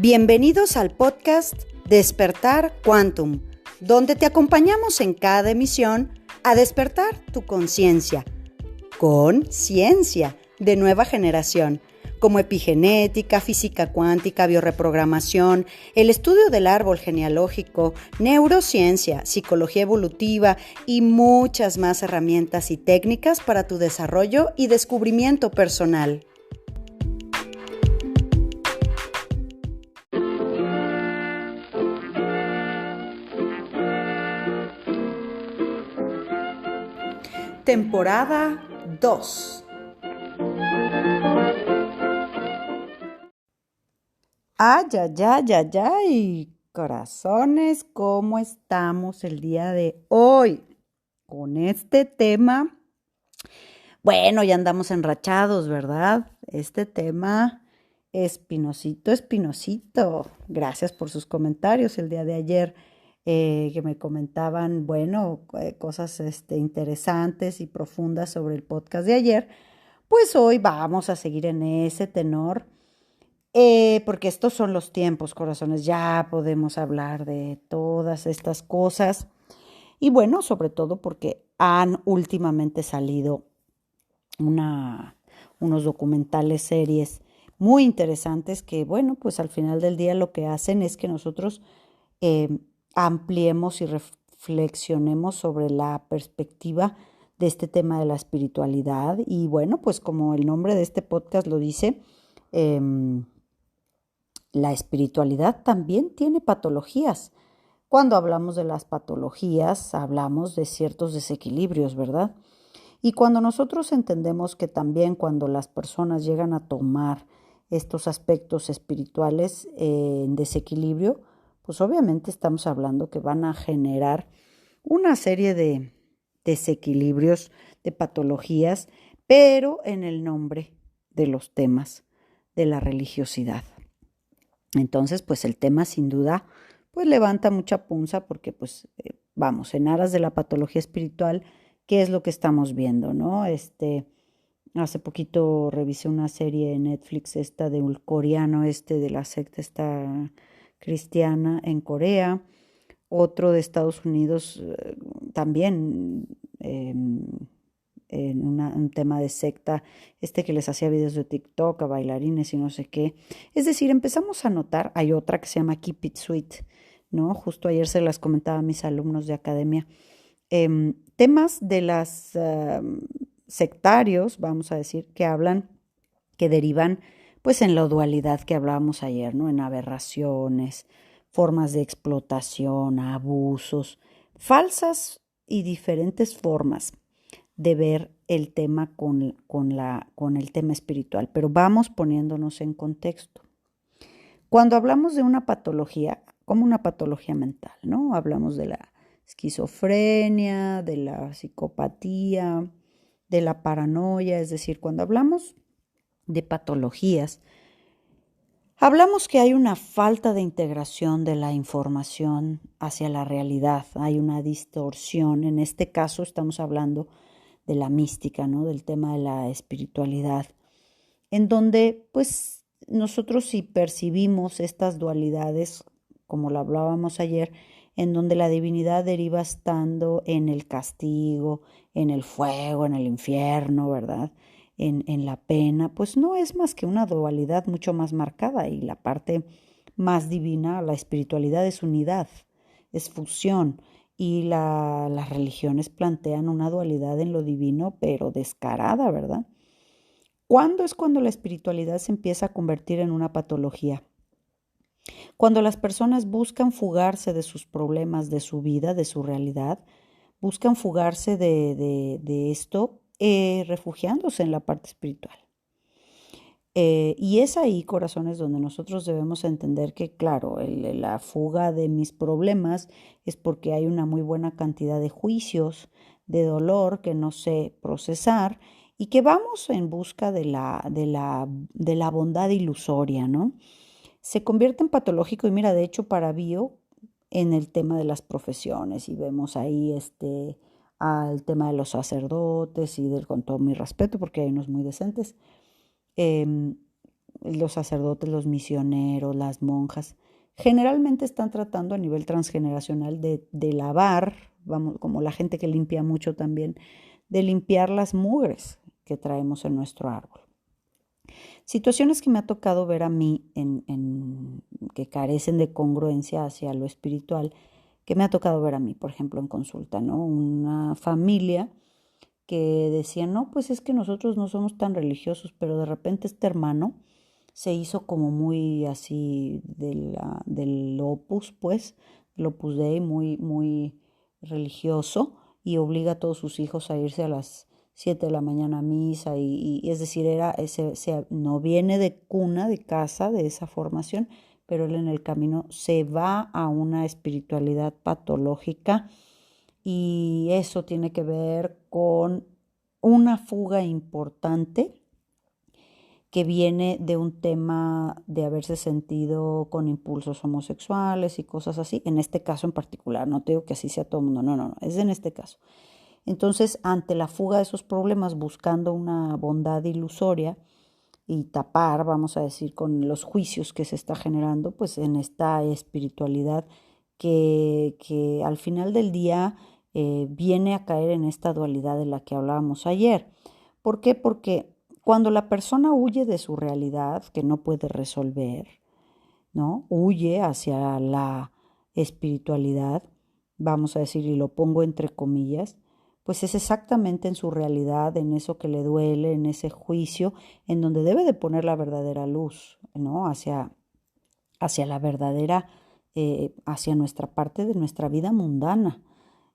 Bienvenidos al podcast Despertar Quantum, donde te acompañamos en cada emisión a despertar tu conciencia con ciencia de nueva generación, como epigenética, física cuántica, bioreprogramación, el estudio del árbol genealógico, neurociencia, psicología evolutiva y muchas más herramientas y técnicas para tu desarrollo y descubrimiento personal. Temporada 2. Ay, corazones, ¿cómo estamos el día de hoy? Con este tema, bueno, ya andamos enrachados, ¿verdad? Este tema espinosito. Gracias por sus comentarios el día de ayer. Que me comentaban, bueno, cosas interesantes y profundas sobre el podcast de ayer, pues hoy vamos a seguir en ese tenor, porque estos son los tiempos, corazones, ya podemos hablar de todas estas cosas, y bueno, sobre todo porque han últimamente salido unos documentales, series muy interesantes que, bueno, pues al final del día lo que hacen es que nosotros ampliemos y reflexionemos sobre la perspectiva de este tema de la espiritualidad. Y bueno, pues como el nombre de este podcast lo dice, la espiritualidad también tiene patologías. Cuando hablamos de las patologías, hablamos de ciertos desequilibrios, ¿verdad? Y cuando nosotros entendemos que también cuando las personas llegan a tomar estos aspectos espirituales en desequilibrio, pues obviamente estamos hablando que van a generar una serie de desequilibrios, de patologías, pero en el nombre de los temas de la religiosidad. Entonces, pues el tema sin duda, pues levanta mucha punza porque, pues, vamos, en aras de la patología espiritual, ¿qué es lo que estamos viendo, no? Hace poquito revisé una serie en Netflix, de un coreano, de la secta esta cristiana en Corea, otro de Estados Unidos también en un tema de secta, que les hacía videos de TikTok a bailarines y no sé qué. Es decir, empezamos a notar, hay otra que se llama Keep It Sweet, ¿no? Justo ayer se las comentaba a mis alumnos de academia. Temas de las sectarios, vamos a decir, que hablan, que derivan pues en la dualidad que hablábamos ayer, ¿no? En aberraciones, formas de explotación, abusos, falsas y diferentes formas de ver el tema con el tema espiritual, pero vamos poniéndonos en contexto. Cuando hablamos de una patología, como una patología mental, ¿no? Hablamos de la esquizofrenia, de la psicopatía, de la paranoia, es decir, cuando hablamos de patologías, hablamos que hay una falta de integración de la información hacia la realidad, hay una distorsión. En este caso estamos hablando de la mística, ¿no? Del tema de la espiritualidad, en donde pues nosotros si percibimos estas dualidades, como lo hablábamos ayer, en donde la divinidad deriva estando en el castigo, en el fuego, en el infierno, ¿verdad? En la pena, pues no es más que una dualidad mucho más marcada, y la parte más divina, la espiritualidad, es unidad, es fusión, y las religiones plantean una dualidad en lo divino, pero descarada, ¿verdad? ¿Cuándo es cuando la espiritualidad se empieza a convertir en una patología? Cuando las personas buscan fugarse de sus problemas, de su vida, de su realidad, buscan fugarse de esto, refugiándose en la parte espiritual. Y es ahí, corazones, donde nosotros debemos entender que, claro, la fuga de mis problemas es porque hay una muy buena cantidad de juicios, de dolor que no sé procesar, y que vamos en busca de la bondad ilusoria, ¿no? Se convierte en patológico, y mira, de hecho, para bio, en el tema de las profesiones, y vemos ahí al tema de los sacerdotes, y con todo mi respeto, porque hay unos muy decentes, los sacerdotes, los misioneros, las monjas, generalmente están tratando a nivel transgeneracional de lavar, vamos, como la gente que limpia mucho también, de limpiar las mugres que traemos en nuestro árbol. Situaciones que me ha tocado ver a mí que carecen de congruencia hacia lo espiritual, que me ha tocado ver a mí, por ejemplo, en consulta, ¿no? Una familia que decía, no, pues es que nosotros no somos tan religiosos, pero de repente este hermano se hizo como muy así del Opus, pues, del Opus Dei, muy, muy religioso, y obliga a todos sus hijos a irse a las 7 de la mañana a misa, y es decir, no viene de cuna, de casa, de esa formación, pero él en el camino se va a una espiritualidad patológica, y eso tiene que ver con una fuga importante que viene de un tema de haberse sentido con impulsos homosexuales y cosas así, en este caso en particular, no te digo que así sea todo el mundo, no, es en este caso. Entonces, ante la fuga de esos problemas, buscando una bondad ilusoria y tapar, vamos a decir, con los juicios que se está generando, pues en esta espiritualidad que al final del día viene a caer en esta dualidad de la que hablábamos ayer. ¿Por qué? Porque cuando la persona huye de su realidad, que no puede resolver, ¿no? Huye hacia la espiritualidad, vamos a decir, y lo pongo entre comillas, pues es exactamente en su realidad, en eso que le duele, en ese juicio, en donde debe de poner la verdadera luz, ¿no? Hacia la verdadera, hacia nuestra parte de nuestra vida mundana.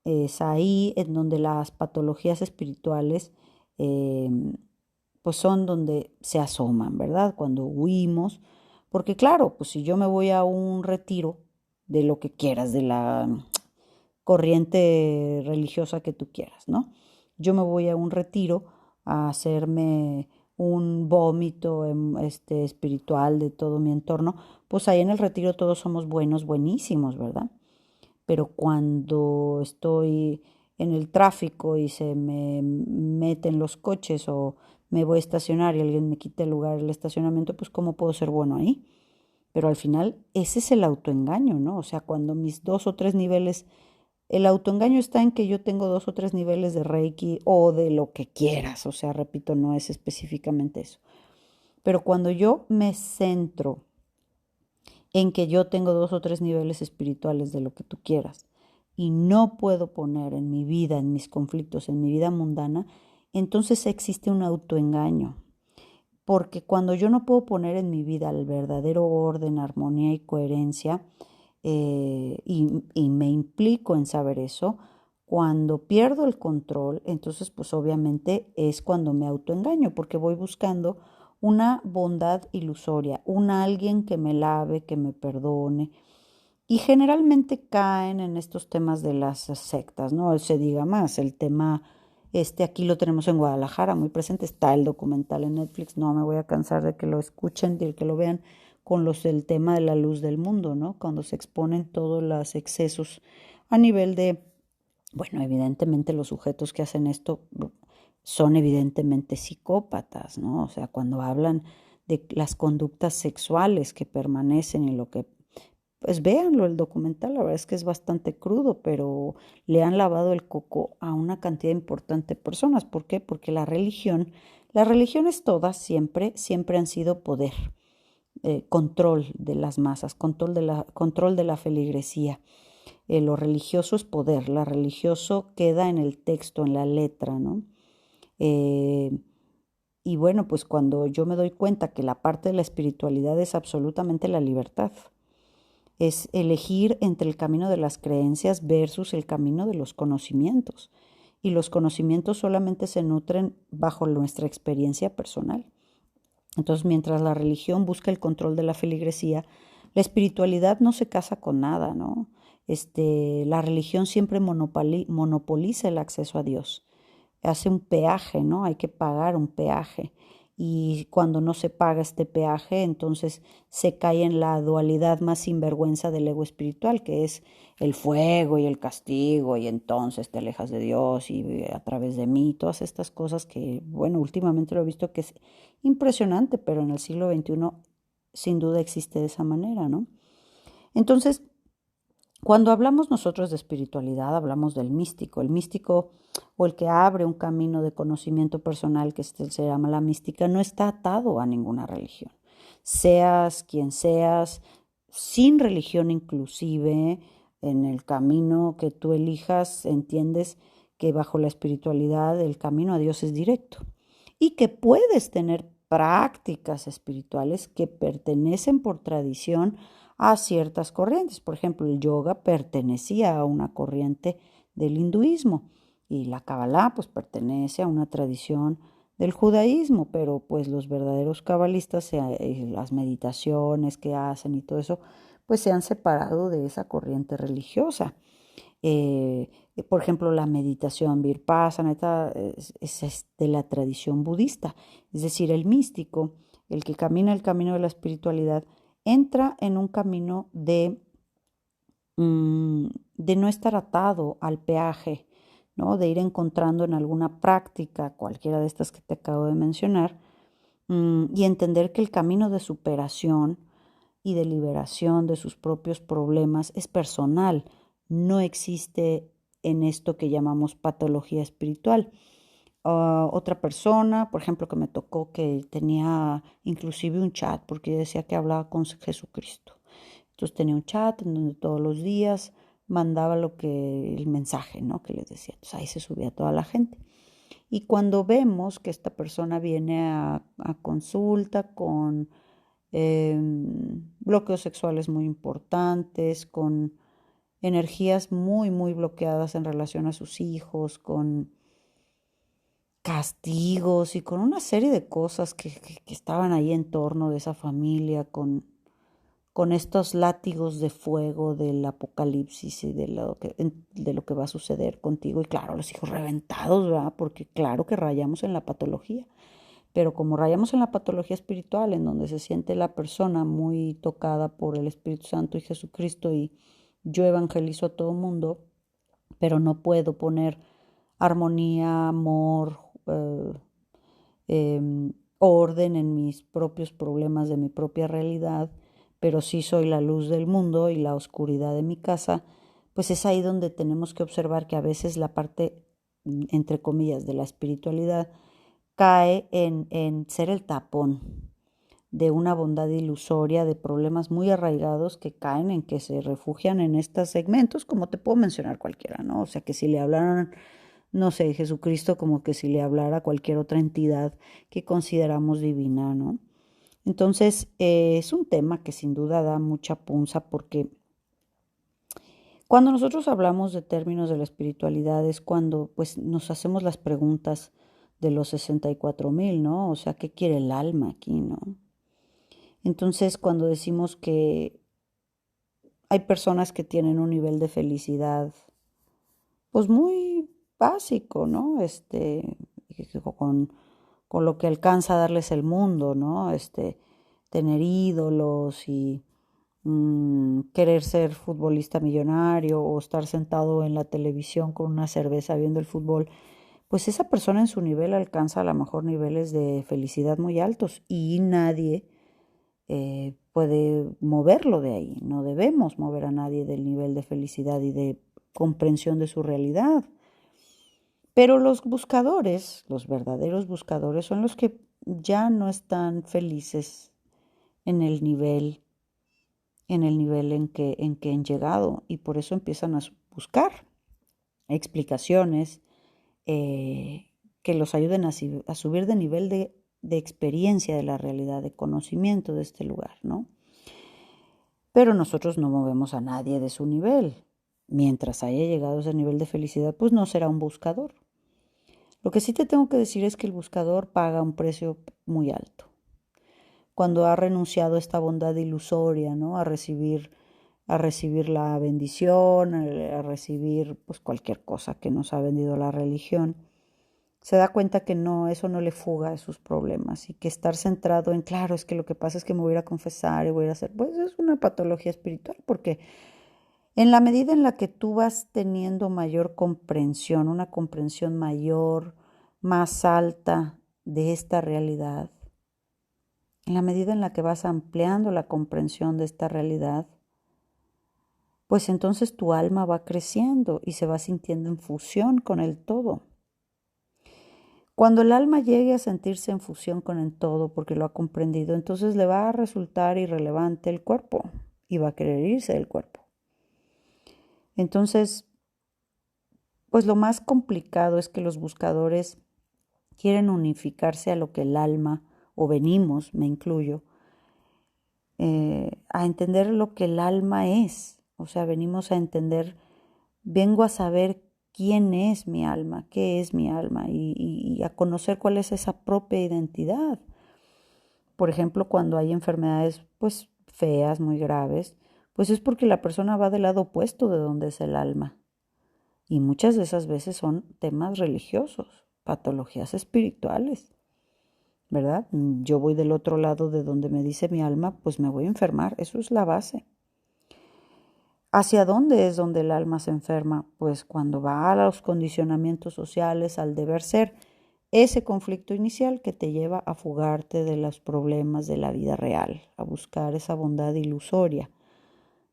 Es ahí en donde las patologías espirituales eh, pues son donde se asoman, ¿verdad? Cuando huimos, porque claro, pues si yo me voy a un retiro de lo que quieras, de la corriente religiosa que tú quieras, ¿no? Yo me voy a un retiro a hacerme un vómito espiritual de todo mi entorno, pues ahí en el retiro todos somos buenos, buenísimos, ¿verdad? Pero cuando estoy en el tráfico y se me meten los coches o me voy a estacionar y alguien me quita el lugar del estacionamiento, pues ¿cómo puedo ser bueno ahí? Pero al final ese es el autoengaño, ¿no? O sea, cuando mis 2 o 3 niveles, el autoengaño está en que yo tengo 2 o 3 niveles de Reiki o de lo que quieras, o sea, repito, no es específicamente eso. Pero cuando yo me centro en que yo tengo 2 o 3 niveles espirituales de lo que tú quieras y no puedo poner en mi vida, en mis conflictos, en mi vida mundana, entonces existe un autoengaño. Porque cuando yo no puedo poner en mi vida el verdadero orden, armonía y coherencia, y me implico en saber eso, cuando pierdo el control, entonces pues obviamente es cuando me autoengaño, porque voy buscando una bondad ilusoria, un alguien que me lave, que me perdone. Y generalmente caen en estos temas de las sectas, ¿no? Se diga más, el tema, aquí lo tenemos en Guadalajara, muy presente, está el documental en Netflix, no me voy a cansar de que lo escuchen, de que lo vean, con el tema de la luz del mundo, ¿no? Cuando se exponen todos los excesos a nivel de, bueno, evidentemente los sujetos que hacen esto son evidentemente psicópatas, ¿no? O sea, cuando hablan de las conductas sexuales que permanecen en lo que, pues véanlo el documental, la verdad es que es bastante crudo, pero le han lavado el coco a una cantidad importante de personas. ¿Por qué? Porque las religiones todas siempre han sido poder, control de las masas, control de la feligresía. Lo religioso es poder, lo religioso queda en el texto, en la letra, ¿no? Eh, y bueno, pues cuando yo me doy cuenta que la parte de la espiritualidad es absolutamente la libertad, es elegir entre el camino de las creencias versus el camino de los conocimientos. Y los conocimientos solamente se nutren bajo nuestra experiencia personal. Entonces, mientras la religión busca el control de la feligresía, la espiritualidad no se casa con nada, ¿no? La religión siempre monopoliza el acceso a Dios. Hace un peaje, ¿no? Hay que pagar un peaje. y cuando no se paga este peaje, entonces se cae en la dualidad más sinvergüenza del ego espiritual, que es el fuego y el castigo, y entonces te alejas de Dios y a través de mí, todas estas cosas que, bueno, últimamente lo he visto que es impresionante, pero en el siglo XXI sin duda existe de esa manera, ¿no? Entonces, cuando hablamos nosotros de espiritualidad, hablamos del místico. El místico o el que abre un camino de conocimiento personal, que se llama la mística, no está atado a ninguna religión. Seas quien seas, sin religión inclusive, en el camino que tú elijas, entiendes que bajo la espiritualidad el camino a Dios es directo y que puedes tener prácticas espirituales que pertenecen por tradición a ciertas corrientes. Por ejemplo, el yoga pertenecía a una corriente del hinduismo y la Kabbalah pues pertenece a una tradición del judaísmo, pero pues los verdaderos cabalistas, las meditaciones que hacen y todo eso, pues se han separado de esa corriente religiosa. Por ejemplo, la meditación vipassana es de la tradición budista, es decir, el místico, el que camina el camino de la espiritualidad, entra en un camino de no estar atado al peaje, ¿no? De ir encontrando en alguna práctica, cualquiera de estas que te acabo de mencionar, y entender que el camino de superación y de liberación de sus propios problemas es personal, no existe en esto que llamamos patología espiritual. Otra persona, por ejemplo, que me tocó que tenía inclusive un chat porque decía que hablaba con Jesucristo. Entonces tenía un chat en donde todos los días mandaba el mensaje, ¿no? Que les decía. Entonces ahí se subía toda la gente. Y cuando vemos que esta persona viene a consulta con bloqueos sexuales muy importantes, con energías muy, muy bloqueadas en relación a sus hijos, con castigos y con una serie de cosas que estaban ahí en torno de esa familia, con estos látigos de fuego del apocalipsis y de lo que va a suceder contigo. Y claro, los hijos reventados, ¿verdad? Porque claro que rayamos en la patología. Pero como rayamos en la patología espiritual, en donde se siente la persona muy tocada por el Espíritu Santo y Jesucristo, y yo evangelizo a todo mundo, pero no puedo poner armonía, amor, orden en mis propios problemas de mi propia realidad, pero sí soy la luz del mundo y la oscuridad de mi casa, pues es ahí donde tenemos que observar que a veces la parte, entre comillas, de la espiritualidad cae en ser el tapón de una bondad ilusoria, de problemas muy arraigados que caen en que se refugian en estos segmentos, como te puedo mencionar cualquiera, ¿no? O sea, que si le hablaran, no sé, Jesucristo, como que si le hablara a cualquier otra entidad que consideramos divina, ¿no? Entonces, es un tema que sin duda da mucha punza porque cuando nosotros hablamos de términos de la espiritualidad es cuando pues nos hacemos las preguntas de los 64,000, ¿no? O sea, ¿qué quiere el alma aquí, no? Entonces, cuando decimos que hay personas que tienen un nivel de felicidad, pues muy básico, ¿no? Con lo que alcanza a darles el mundo, ¿no? Tener ídolos y querer ser futbolista millonario o estar sentado en la televisión con una cerveza viendo el fútbol, pues esa persona en su nivel alcanza a lo mejor niveles de felicidad muy altos y nadie puede moverlo de ahí. No debemos mover a nadie del nivel de felicidad y de comprensión de su realidad. Pero los buscadores, los verdaderos buscadores, son los que ya no están felices en el nivel en que han llegado y por eso empiezan a buscar explicaciones que los ayuden a subir de nivel de experiencia de la realidad, de conocimiento de este lugar, ¿no? Pero nosotros no movemos a nadie de su nivel. Mientras haya llegado a ese nivel de felicidad, pues no será un buscador. Lo que sí te tengo que decir es que el buscador paga un precio muy alto. Cuando ha renunciado a esta bondad ilusoria, ¿no? A recibir la bendición, a recibir pues cualquier cosa que nos ha vendido la religión, Se da cuenta que no, eso no le fuga de sus problemas y que estar centrado en, claro, es que lo que pasa es que me voy a ir a confesar y voy a ir a hacer, pues es una patología espiritual, porque en la medida en la que tú vas teniendo mayor comprensión, una comprensión mayor, más alta de esta realidad, en la medida en la que vas ampliando la comprensión de esta realidad, pues entonces tu alma va creciendo y se va sintiendo en fusión con el todo. Cuando el alma llegue a sentirse en fusión con el todo porque lo ha comprendido, entonces le va a resultar irrelevante el cuerpo y va a querer irse del cuerpo. Entonces, pues lo más complicado es que los buscadores quieren unificarse a lo que el alma, o venimos, me incluyo, a entender lo que el alma es. O sea, venimos a entender, vengo a saber quién es mi alma, qué es mi alma y a conocer cuál es esa propia identidad. Por ejemplo, cuando hay enfermedades pues feas, muy graves, pues es porque la persona va del lado opuesto de donde es el alma. Y muchas de esas veces son temas religiosos, patologías espirituales, ¿verdad? Yo voy del otro lado de donde me dice mi alma, pues me voy a enfermar, eso es la base. ¿Hacia dónde es donde el alma se enferma? Pues cuando va a los condicionamientos sociales, al deber ser, ese conflicto inicial que te lleva a fugarte de los problemas de la vida real, a buscar esa bondad ilusoria,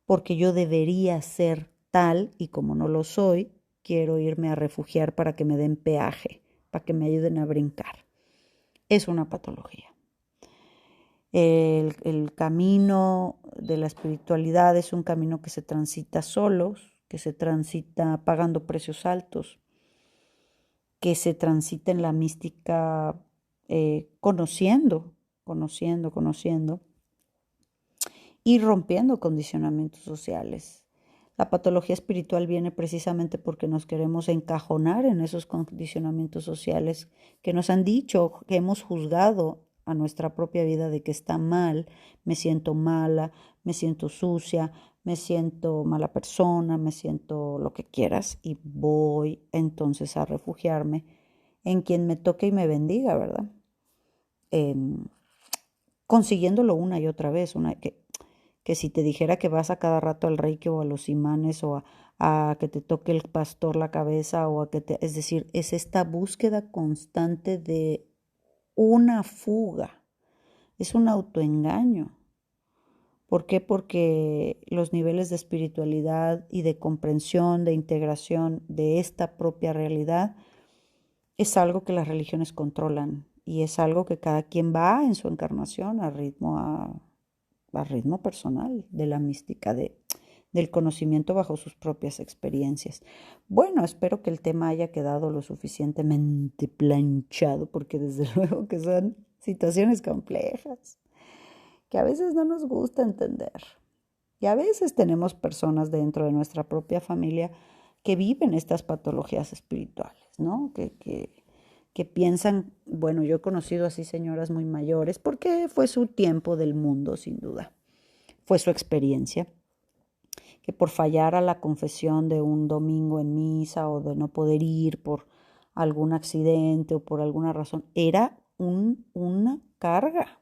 porque yo debería ser tal y como no lo soy, quiero irme a refugiar para que me den peaje, para que me ayuden a brincar. Es una patología. El camino de la espiritualidad es un camino que se transita solos, que se transita pagando precios altos, que se transita en la mística conociendo y rompiendo condicionamientos sociales. La patología espiritual viene precisamente porque nos queremos encajonar en esos condicionamientos sociales que nos han dicho, que hemos juzgado a nuestra propia vida de que está mal, me siento mala, me siento sucia, me siento mala persona, me siento lo que quieras y voy entonces a refugiarme en quien me toque y me bendiga, ¿verdad? Eh, Consiguiéndolo una y otra vez, que si te dijera que vas a cada rato al reiki o a los imanes o a que te toque el pastor la cabeza o a que te, es decir, es esta búsqueda constante de una fuga, es un autoengaño. ¿Por qué? Porque los niveles de espiritualidad y de comprensión, de integración de esta propia realidad es algo que las religiones controlan y es algo que cada quien va en su encarnación a ritmo personal de la mística, del conocimiento bajo sus propias experiencias. Bueno, espero que el tema haya quedado lo suficientemente planchado, porque desde luego que son situaciones complejas, que a veces no nos gusta entender. Y a veces tenemos personas dentro de nuestra propia familia que viven estas patologías espirituales, ¿no? Que piensan, bueno, yo he conocido así señoras muy mayores, porque fue su tiempo del mundo, sin duda, fue su experiencia, que por fallar a la confesión de un domingo en misa o de no poder ir por algún accidente o por alguna razón, era una carga.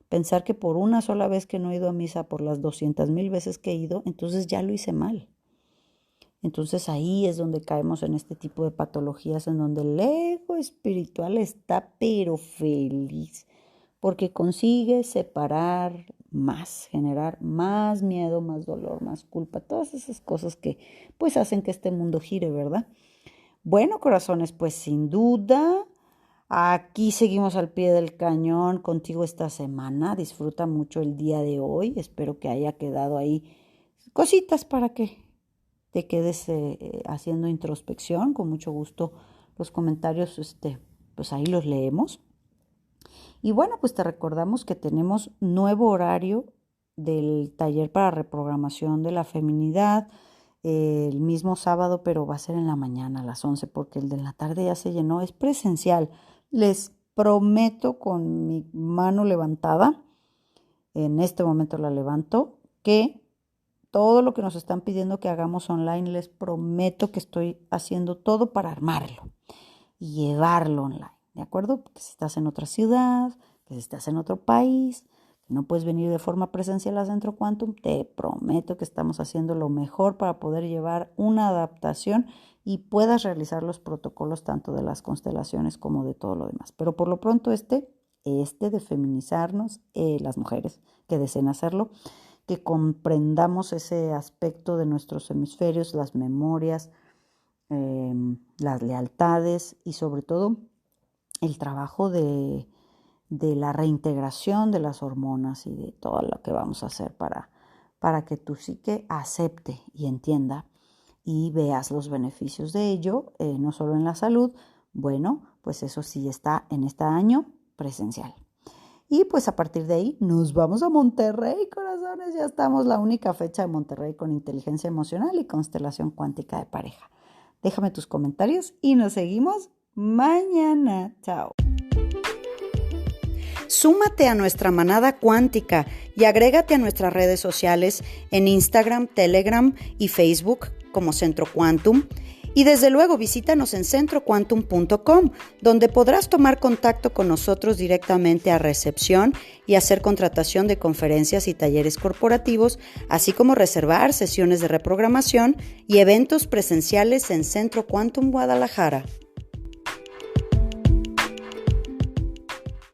Pensar que por una sola vez que no he ido a misa, por las 200,000 veces que he ido, entonces ya lo hice mal. Entonces ahí es donde caemos en este tipo de patologías en donde el ego espiritual está pero feliz porque consigue separar más, generar más miedo, más dolor, más culpa, todas esas cosas que pues hacen que este mundo gire, ¿verdad? Bueno, corazones, pues sin duda, aquí seguimos al pie del cañón contigo esta semana. Disfruta mucho el día de hoy. Espero que haya quedado ahí cositas para que te quedes haciendo introspección. Con mucho gusto los comentarios, pues ahí los leemos. Y bueno, pues te recordamos que tenemos nuevo horario del taller para reprogramación de la feminidad el mismo sábado, pero va a ser en la mañana a las 11 porque el de la tarde ya se llenó. Es presencial. Les prometo con mi mano levantada, en este momento la levanto, que todo lo que nos están pidiendo que hagamos online, les prometo que estoy haciendo todo para armarlo. y llevarlo online, ¿de acuerdo? Porque si estás en otra ciudad, que si estás en otro país, que no puedes venir de forma presencial a Centro Quantum, te prometo que estamos haciendo lo mejor para poder llevar una adaptación y puedas realizar los protocolos tanto de las constelaciones como de todo lo demás. Pero por lo pronto este de feminizarnos, las mujeres que deseen hacerlo, que comprendamos ese aspecto de nuestros hemisferios, las memorias, las lealtades y sobre todo el trabajo de la reintegración de las hormonas y de todo lo que vamos a hacer para que tu psique acepte y entienda y veas los beneficios de ello, no solo en la salud. Bueno, pues eso sí está en este año presencial. Y pues a partir de ahí nos vamos a Monterrey, corazones. Ya estamos, la única fecha de Monterrey con inteligencia emocional y constelación cuántica de pareja. Déjame tus comentarios y nos seguimos mañana. Chao. Súmate a nuestra manada cuántica y agrégate a nuestras redes sociales en Instagram, Telegram y Facebook como Centro Quantum. Y desde luego visítanos en centroquantum.com, donde podrás tomar contacto con nosotros directamente a recepción y hacer contratación de conferencias y talleres corporativos, así como reservar sesiones de reprogramación y eventos presenciales en Centro Quantum Guadalajara.